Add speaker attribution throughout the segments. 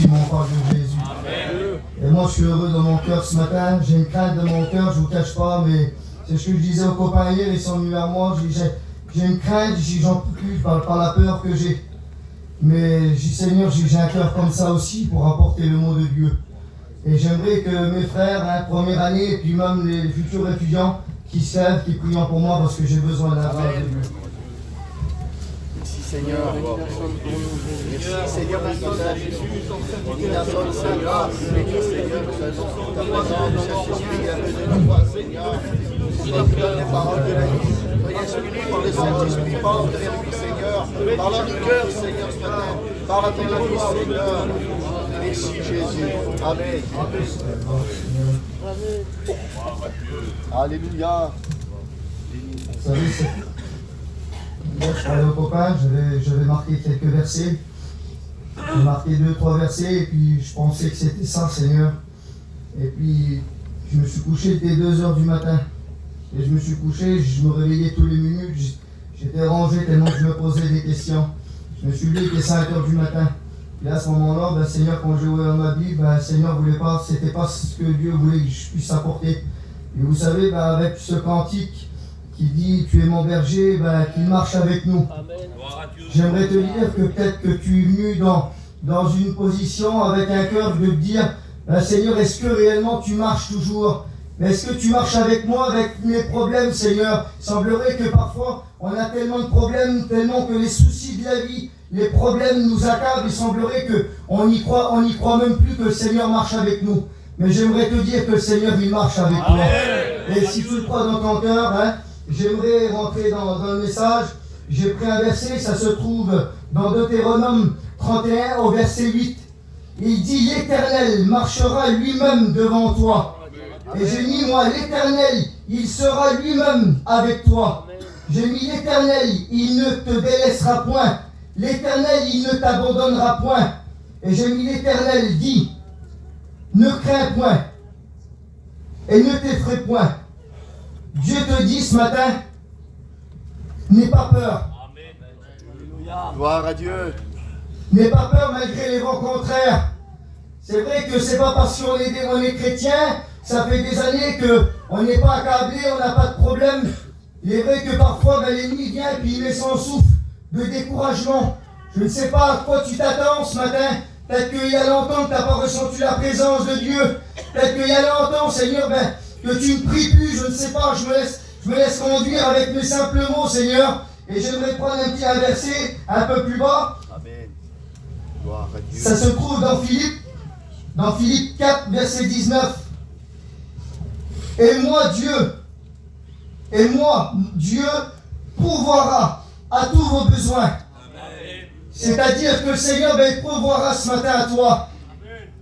Speaker 1: mais on parle de Jésus. Amen. Et moi, je suis heureux dans mon cœur ce matin. J'ai une crainte dans mon cœur, je ne vous cache pas, mais c'est ce que je disais aux copains hier, ils sont venus vers moi. J'ai une crainte, j'en peux plus par la peur que j'ai. Mais je dis, Seigneur, j'ai un cœur comme ça aussi pour apporter le mot de Dieu. Et j'aimerais que mes frères, première année, et puis même les futurs étudiants, qui servent, qui prient pour moi parce que j'ai besoin d'un frère de Dieu.
Speaker 2: Merci Seigneur. Merci Seigneur pour ton âge. On est d'accord Seigneur. Seigneur, nous allons ta présence, nous chercher de toi Seigneur. Tu nous donnes les paroles de la vie. Soyez inspirés par le Saint-Esprit, parle vers lui Seigneur. Parle à nos cœurs Seigneur ce matin. Parle à ton ami Seigneur. Merci Jésus. Amen. Alléluia.
Speaker 1: Vous savez, hier, je parlais aux copains, j'avais marqué quelques versets. J'ai marqué 2-3 versets et puis je pensais que c'était ça, Seigneur. Et puis je me suis couché dès 2h du matin. Et je me suis couché, je me réveillais tous les minutes. J'étais rangé tellement que je me posais des questions. Je me suis levé, il était 5h du matin. Et à ce moment-là, Seigneur, quand j'ai ouvert ma Bible, Seigneur voulait pas, c'était pas ce que Dieu voulait que je puisse apporter. Et vous savez, avec ce cantique qui dit « Tu es mon berger », qu'il marche avec nous. J'aimerais te dire que peut-être que tu es venu dans une position avec un cœur de te dire « Seigneur, est-ce que réellement tu marches toujours ? Est-ce que tu marches avec moi, avec mes problèmes, Seigneur ? Il semblerait que parfois, on a tellement de problèmes, tellement que les soucis de la vie, les problèmes nous accablent. Il semblerait qu'on n'y croit même plus que le Seigneur marche avec nous. Mais j'aimerais te dire que le Seigneur, il marche avec toi. Et si tu le crois dans ton cœur, j'aimerais rentrer dans le message. J'ai pris un verset, ça se trouve dans Deutéronome 31 au verset 8. Il dit « L'Éternel marchera lui-même devant toi. » Et j'ai mis moi, l'Éternel, il sera lui-même avec toi. J'ai mis l'Éternel, il ne te délaissera point. L'Éternel, il ne t'abandonnera point. Et j'ai mis l'Éternel, dit, ne crains point et ne t'effraie point. Dieu te dit ce matin, n'aie pas peur.
Speaker 2: Gloire à Dieu.
Speaker 1: N'aie pas peur malgré les vents contraires. C'est vrai que c'est pas parce qu'on est chrétien, ça fait des années qu'on n'est pas accablé, on n'a pas de problème. Il est vrai que parfois l'ennemi vient et puis il met son souffle de découragement. Je ne sais pas à quoi tu t'attends ce matin. Peut-être qu'il y a longtemps que tu n'as pas ressenti la présence de Dieu. Peut-être qu'il y a longtemps, Seigneur, que tu ne pries plus. Je ne sais pas, je me laisse conduire avec mes simples mots, Seigneur. Et j'aimerais prendre un verset un peu plus bas.
Speaker 2: Amen. Gloire à Dieu.
Speaker 1: Ça se trouve dans Philippe 4, verset 19. Et moi, Dieu, pourvoira à tous vos besoins. C'est-à-dire que le Seigneur il pourvoira ce matin à toi.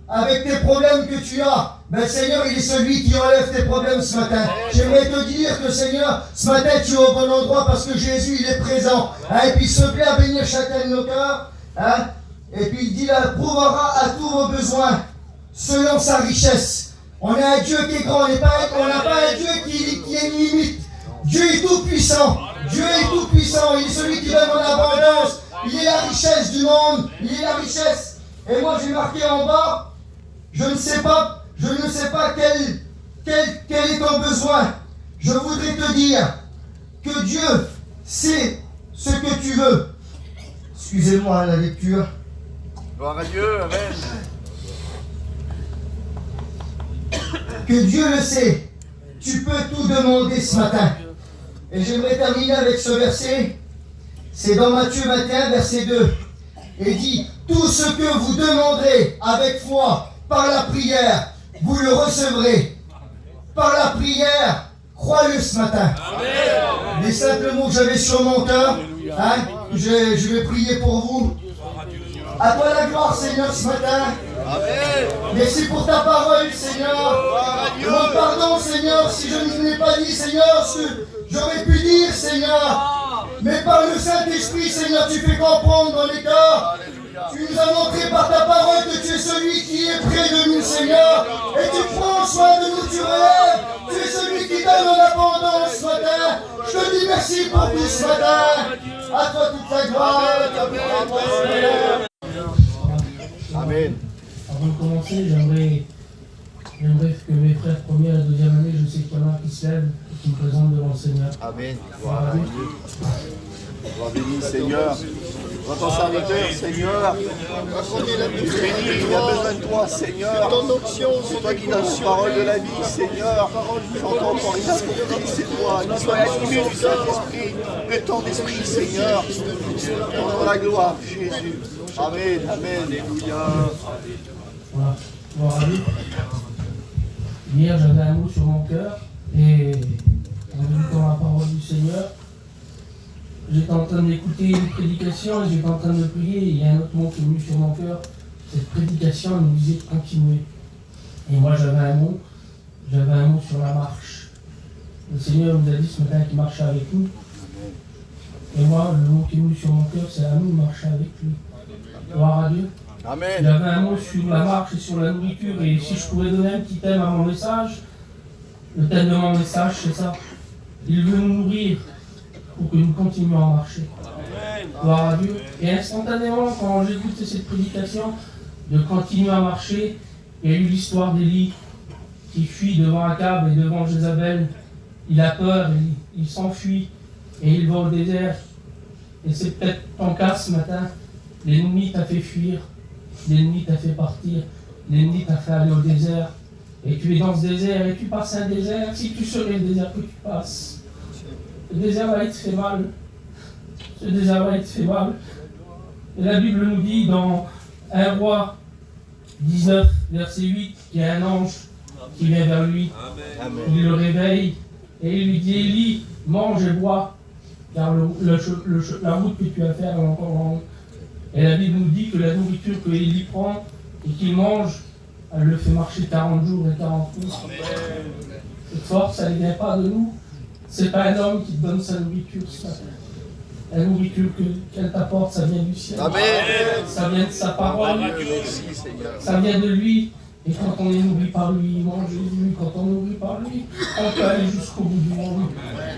Speaker 1: Avec tes problèmes que tu as, Seigneur, il est celui qui enlève tes problèmes ce matin. J'aimerais te dire que Seigneur, ce matin tu es au bon endroit parce que Jésus il est présent. Et puis il se plaît à bénir chacun de nos cœurs. Et puis il dit là, pourvoira à tous vos besoins selon sa richesse. On a un Dieu qui est grand, on n'a pas un Dieu qui est limite. Dieu est tout puissant. Dieu est tout puissant. Il est celui qui donne en abondance. Il est la richesse du monde. Il est la richesse. Et moi j'ai marqué en bas, je ne sais pas quel est ton besoin. Je voudrais te dire que Dieu sait ce que tu veux. Excusez-moi la lecture.
Speaker 2: Gloire à Dieu, amen.
Speaker 1: Que Dieu le sait. Tu peux tout demander ce matin. Et j'aimerais terminer avec ce verset. C'est dans Matthieu 21, verset 2. Et dit, tout ce que vous demanderez avec foi par la prière, vous le recevrez. Par la prière, crois-le ce matin. Amen. Les simples mots que j'avais sur mon cœur, je vais prier pour vous. À toi la gloire, Seigneur, ce matin.
Speaker 2: Amen.
Speaker 1: Merci pour ta parole, Seigneur. Demande pardon, Seigneur, si je ne l'ai pas dit, Seigneur, ce que j'aurais pu dire, Seigneur. Mais par le Saint-Esprit, Seigneur, tu fais comprendre dans les cœurs. Tu nous as montré par ta parole que tu es celui qui est près de nous, Seigneur. Et tu prends soin de nous, tu relèves. Tu es celui qui donne en abondance ce matin. Je te dis merci pour tout ce matin. À toi toute la gloire.
Speaker 2: Amen.
Speaker 3: Avant de commencer, j'aimerais que mes frères première et deuxième année, je sais qu'il y en a qui se lèvent et qui me présentent devant le Seigneur.
Speaker 2: Amen. Gloire à Dieu. Gloire béni, Seigneur. Dans ton serviteur, Seigneur. Tu bénis, il a besoin de toi, Seigneur. C'est toi qui donnes la parole de la vie, Seigneur. J'entends ton rien compris, c'est toi. Nous soyons animés du Saint-Esprit, de ton esprit, Seigneur. Dans la gloire, Jésus. Amen, amen, alléluia.
Speaker 3: Voilà, gloire à Dieu. Hier, j'avais un mot sur mon cœur et en écoutant la parole du Seigneur, j'étais en train d'écouter une prédication et j'étais en train de prier et il y a un autre mot qui est venu sur mon cœur. Cette prédication, elle nous disait de continuer. Et moi, j'avais un mot sur la marche. Le Seigneur nous a dit ce matin qu'il marchait avec nous. Et moi, le mot qui est venu sur mon cœur, c'est à nous de marcher avec lui. Gloire à Dieu.
Speaker 2: Amen.
Speaker 3: J'avais un mot sur la marche et sur la nourriture, et si je pouvais donner un petit thème à mon message, le thème de mon message, c'est ça. Il veut nous nourrir pour que nous continuions à marcher. Gloire à Dieu. Et instantanément, quand j'ai écouté cette prédication, de continuer à marcher, il y a eu l'histoire d'Élie qui fuit devant Akab et devant Jézabel. Il a peur, il s'enfuit et il va au désert. Et c'est peut-être ton cas ce matin. L'ennemi t'a fait fuir. L'ennemi t'a fait partir, l'ennemi t'a fait aller au désert, et tu es dans ce désert, et tu passes un désert. Si tu serais le désert que tu passes, le désert va être fait mal. Ce désert va être fait mal. Et la Bible nous dit dans 1 Roi 19, verset 8, qu'il y a un ange qui vient vers lui.
Speaker 2: Amen.
Speaker 3: Il le réveille, et il lui dit, Élie, mange et bois, car la route que tu vas faire est encore longue. Et la Bible nous dit que la nourriture que Élie prend et qu'il mange, elle le fait marcher 40 jours et 40 nuits. Cette force, elle ne vient pas de nous. C'est pas un homme qui te donne sa nourriture ce matin. La nourriture qu'elle t'apporte, ça vient du ciel.
Speaker 2: Amen.
Speaker 3: Ça vient de sa parole.
Speaker 2: Merci, Seigneur.
Speaker 3: Ça vient de lui. Et quand on est nourri par lui, il mange Jésus. Quand on est nourri par lui, on peut aller jusqu'au bout du monde.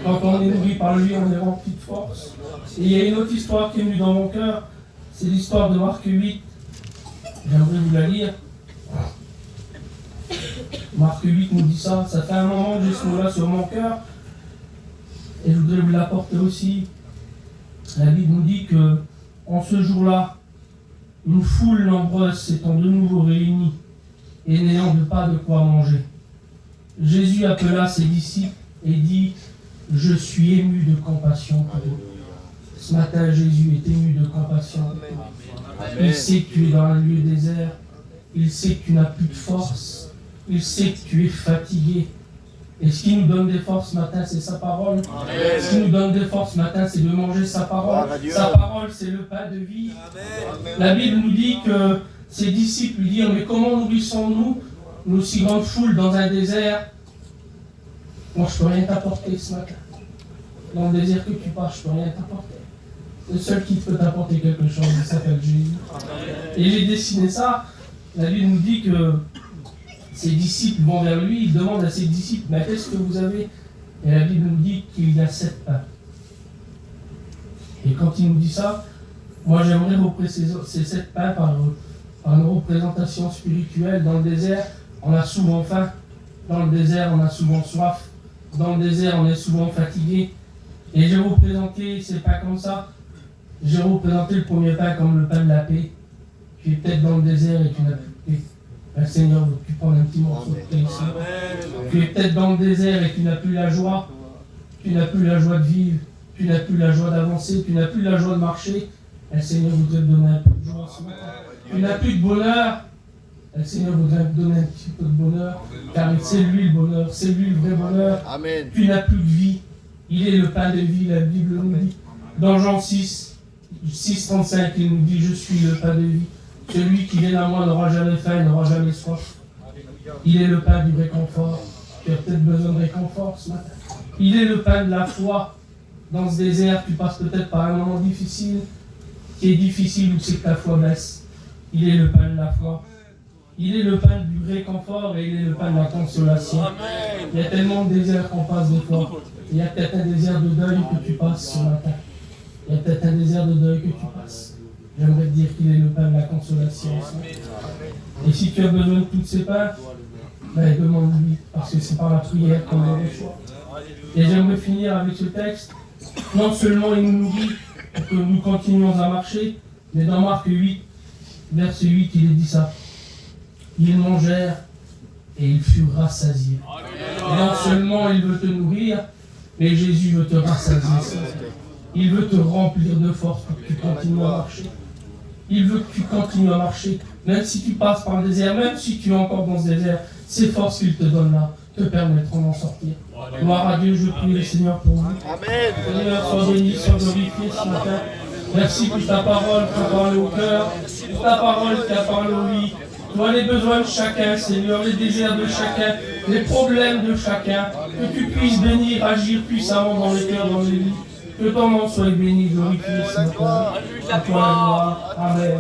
Speaker 3: Quand on est nourri par lui, on est rempli de force. Et il y a une autre histoire qui est venue dans mon cœur. C'est l'histoire de Marc 8. J'aimerais vous la lire. Marc 8 nous dit ça. Ça fait un moment que j'ai ce mot-là sur mon cœur. Et je voudrais vous l'apporter aussi. La Bible nous dit que en ce jour-là, une foule nombreuse s'étant de nouveau réunie et n'ayant pas de quoi manger, Jésus appela ses disciples et dit, « Je suis ému de compassion pour vous. » Ce matin, Jésus est ému de compassion. Il sait que tu es dans un lieu désert. Il sait que tu n'as plus de force. Il sait que tu es fatigué. Et ce qui nous donne des forces ce matin, c'est sa parole. Ce qui nous donne des forces ce matin, c'est de manger sa parole. Sa parole, c'est le pain de vie. La Bible nous dit que ses disciples lui dirent, mais comment nourrissons-nous une si grande foule dans un désert? Moi, je ne peux rien t'apporter ce matin. Dans le désert que tu passes, je ne peux rien t'apporter. Le seul qui peut t'apporter quelque chose, il s'appelle Jésus. Et j'ai dessiné ça. La Bible nous dit que ses disciples vont vers lui, il demande à ses disciples, mais qu'est-ce que vous avez? Et la Bible nous dit qu'il y a 7 pains. Et quand il nous dit ça, moi j'aimerais représenter ces 7 pains par une représentation spirituelle. Dans le désert, on a souvent faim. Dans le désert, on a souvent soif. Dans le désert, on est souvent fatigué. Et j'ai représenté ces pains comme ça. J'ai représenté le premier pain comme le pain de la paix. Tu es peut-être dans le désert et tu n'as plus de paix. Le Seigneur veut que tu prennes un petit morceau de paix ici. Tu es peut-être dans le désert et tu n'as plus la joie. Tu n'as plus la joie de vivre. Tu n'as plus la joie d'avancer. Tu n'as plus la joie de marcher. Le Seigneur voudrait te donner un peu de joie ce matin. Tu n'as plus de bonheur. Le Seigneur voudrait te donner un petit peu de bonheur. Car c'est lui le bonheur. C'est lui le vrai bonheur.
Speaker 2: Amen.
Speaker 3: Tu n'as plus de vie. Il est le pain de vie. La Bible nous dit. Dans Jean 6:35, il nous dit, je suis le pain de vie. Celui qui vient à moi n'aura jamais faim, n'aura jamais soif. Il est le pain du réconfort. Tu as peut-être besoin de réconfort ce matin. Il est le pain de la foi. Dans ce désert, tu passes peut-être par un moment difficile, qui est difficile où c'est que ta foi baisse. Il est le pain de la foi. Il est le pain du réconfort et il est le pain de la consolation. Il y a tellement de déserts qu'on passe des fois. Il y a peut-être un désert de deuil que tu passes ce matin. Il y a peut-être un désert de deuil que tu passes. J'aimerais te dire qu'il est le pain de la consolation. Et si tu as besoin de toutes ces pains, ben demande-lui, parce que c'est par la prière qu'on les reçoit. Et j'aimerais finir avec ce texte. Non seulement il nous nourrit pour que nous continuions à marcher, mais dans Marc 8, verset 8, il est dit ça. Ils mangèrent et ils furent rassasiés. Non seulement il veut te nourrir, mais Jésus veut te rassasier. Il veut te remplir de force pour que tu continues à marcher. Il veut que tu continues à marcher, même si tu passes par le désert, même si tu es encore dans ce désert, ces forces qu'il te donne là te permettront d'en sortir. Gloire à Dieu, je prie le Seigneur pour vous.
Speaker 2: Amen.
Speaker 3: Seigneur, sois béni, sois glorifié ce matin. Merci pour ta parole qui a parlé au cœur, pour ta parole qui a parlé aux vies. Toi, les besoins de chacun, Seigneur, les désirs de chacun, les problèmes de chacun, que tu puisses bénir, agir puissamment dans les cœurs, dans les vies. Que ton nom soit béni, glorifié ce matin. À toi la gloire. Amen.